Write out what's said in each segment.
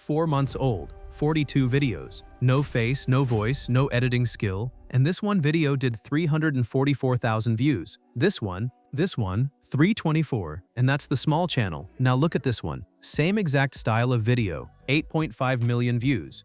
4 months old, 42 videos. No face, no voice, no editing skill. And this one video did 344,000 views. This one, 324. And that's the small channel. Now look at this one. Same exact style of video, 8.5 million views.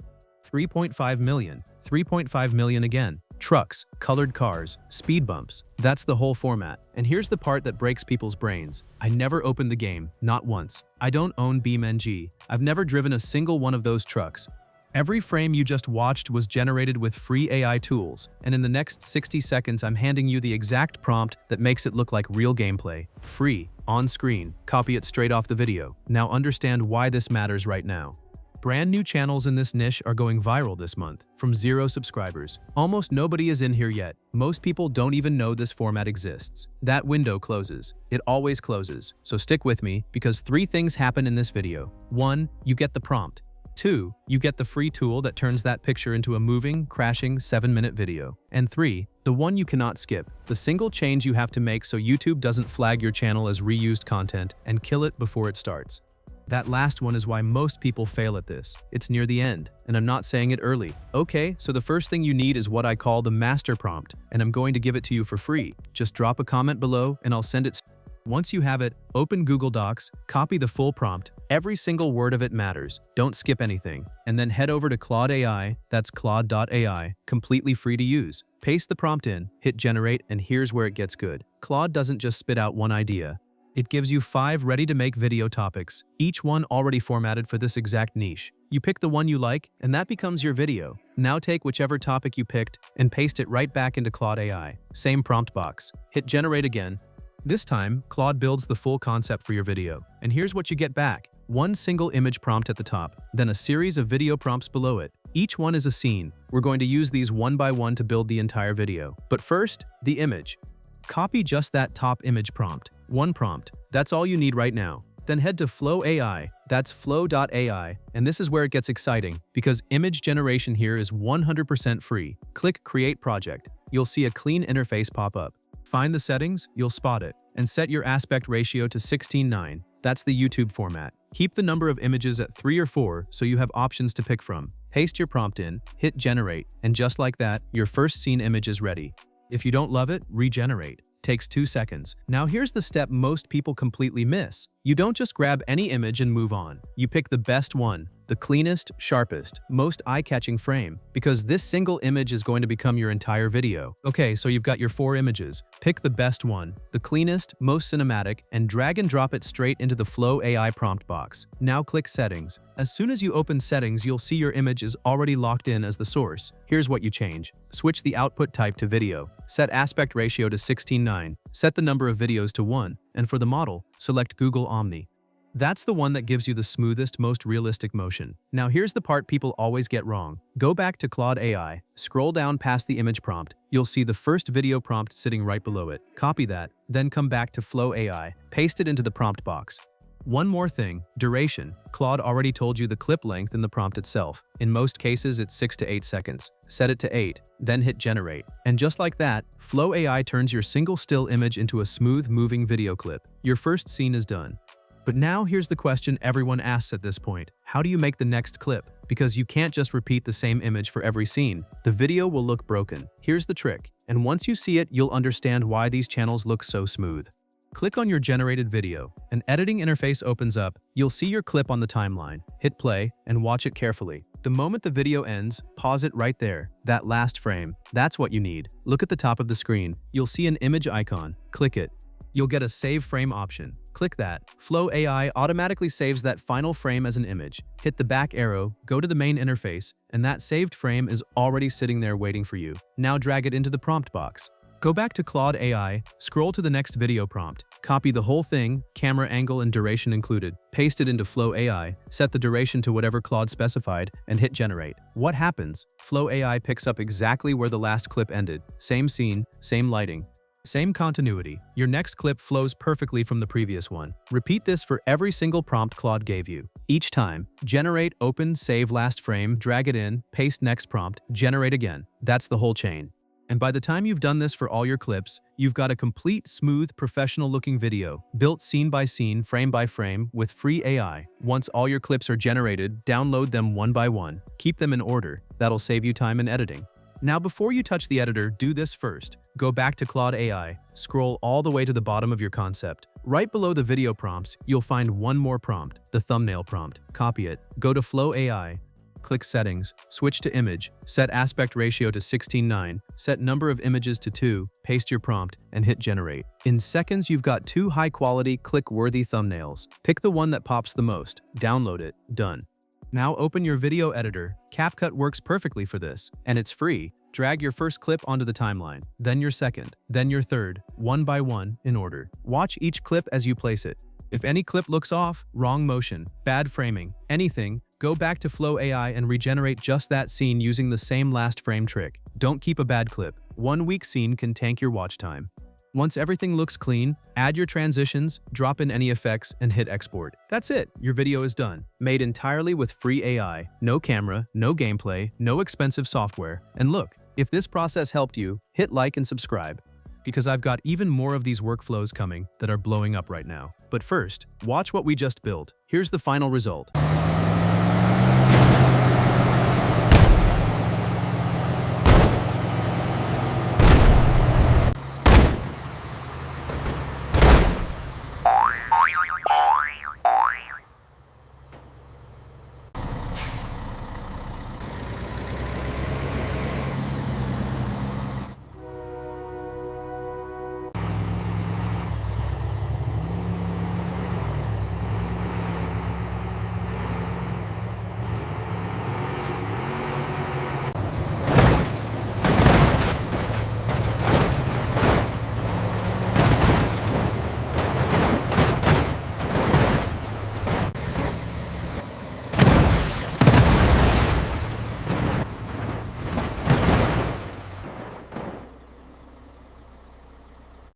3.5 million, 3.5 million again. Trucks, colored cars, speed bumps. That's the whole format. And here's the part that breaks people's brains. I never opened the game, not once. I don't own BeamNG. I've never driven a single one of those trucks. Every frame you just watched was generated with free AI tools, and in the next 60 seconds I'm handing you the exact prompt that makes it look like real gameplay. Free, on screen, copy it straight off the video. Now understand why this matters right now. Brand new channels in this niche are going viral this month, from 0 subscribers. Almost nobody is in here yet. Most people don't even know this format exists. That window closes. It always closes. So stick with me, because 3 things happen in this video. 1, you get the prompt. 2, you get the free tool that turns that picture into a moving, crashing 7-minute video. And 3, the one you cannot skip, the single change you have to make so YouTube doesn't flag your channel as reused content and kill it before it starts. That last one is why most people fail at this. It's near the end, and I'm not saying it early. Okay, so the first thing you need is what I call the master prompt, and I'm going to give it to you for free. Just drop a comment below and I'll send it. Once you have it, open Google Docs, copy the full prompt. Every single word of it matters. Don't skip anything. And then head over to Claude AI, that's Claude.ai, completely free to use. Paste the prompt in, hit generate, and here's where it gets good. Claude doesn't just spit out one idea. It gives you 5 ready-to-make video topics, each one already formatted for this exact niche. You pick the one you like, and that becomes your video. Now take whichever topic you picked and paste it right back into Claude AI. Same prompt box. Hit generate again. This time, Claude builds the full concept for your video. And here's what you get back. One single image prompt at the top, then a series of video prompts below it. Each one is a scene. We're going to use these one by one to build the entire video. But first, the image. Copy just that top image prompt. One prompt. That's all you need right now. Then head to Flow AI, that's flow.ai, and this is where it gets exciting, because image generation here is 100% free. Click Create Project. You'll see a clean interface pop up. Find the settings, you'll spot it, and set your aspect ratio to 16:9. That's the YouTube format. Keep the number of images at 3 or 4 so you have options to pick from. Paste your prompt in, hit generate, and just like that, your first scene image is ready. If you don't love it, regenerate. Takes 2 seconds. Now here's the step most people completely miss. You don't just grab any image and move on. You pick the best one, the cleanest, sharpest, most eye-catching frame, because this single image is going to become your entire video. Okay, so you've got your 4 images. Pick the best one, the cleanest, most cinematic, and drag and drop it straight into the Flow AI prompt box. Now click Settings. As soon as you open Settings, you'll see your image is already locked in as the source. Here's what you change. Switch the output type to video. Set aspect ratio to 16:9. Set the number of videos to 1. And for the model, select Google Omni. That's the one that gives you the smoothest, most realistic motion. Now here's the part people always get wrong. Go back to Claude AI, scroll down past the image prompt. You'll see the first video prompt sitting right below it. Copy that, then come back to Flow AI, paste it into the prompt box. One more thing, duration. Claude already told you the clip length in the prompt itself. In most cases, it's 6 to 8 seconds. Set it to 8, then hit generate. And just like that, Flow AI turns your single still image into a smooth, moving video clip. Your first scene is done. But now here's the question everyone asks at this point. How do you make the next clip? Because you can't just repeat the same image for every scene. The video will look broken. Here's the trick. And once you see it, you'll understand why these channels look so smooth. Click on your generated video. An editing interface opens up. You'll see your clip on the timeline. Hit play and watch it carefully. The moment the video ends, pause it right there. That last frame. That's what you need. Look at the top of the screen. You'll see an image icon. Click it. You'll get a Save Frame option. Click that. Flow AI automatically saves that final frame as an image. Hit the back arrow, go to the main interface, and that saved frame is already sitting there waiting for you. Now drag it into the prompt box. Go back to Claude AI, scroll to the next video prompt, copy the whole thing, camera angle and duration included, paste it into Flow AI, set the duration to whatever Claude specified, and hit generate. What happens? Flow AI picks up exactly where the last clip ended. Same scene, same lighting, same continuity. Your next clip flows perfectly from the previous one. Repeat this for every single prompt Claude gave you. Each time, generate, open, save last frame, drag it in, paste next prompt, generate again. That's the whole chain. And by the time you've done this for all your clips, you've got a complete, smooth, professional-looking video, built scene by scene, frame by frame, with free AI. Once all your clips are generated, download them one by one. Keep them in order. That'll save you time in editing. Now, before you touch the editor, do this first. Go back to Claude AI, scroll all the way to the bottom of your concept. Right below the video prompts, you'll find one more prompt, the thumbnail prompt. Copy it, go to Flow AI, click Settings, switch to Image, set aspect ratio to 16:9, set number of images to 2, paste your prompt, and hit Generate. In seconds, you've got 2 high-quality, click-worthy thumbnails. Pick the one that pops the most, download it, done. Now open your video editor. CapCut works perfectly for this, and it's free. Drag your first clip onto the timeline, then your second, then your third, one by one, in order. Watch each clip as you place it. If any clip looks off, wrong motion, bad framing, anything, go back to Flow AI and regenerate just that scene using the same last frame trick. Don't keep a bad clip. One weak scene can tank your watch time. Once everything looks clean, add your transitions, drop in any effects, and hit export. That's it, your video is done. Made entirely with free AI, no camera, no gameplay, no expensive software. And look, if this process helped you, hit like and subscribe, because I've got even more of these workflows coming that are blowing up right now. But first, watch what we just built. Here's the final result.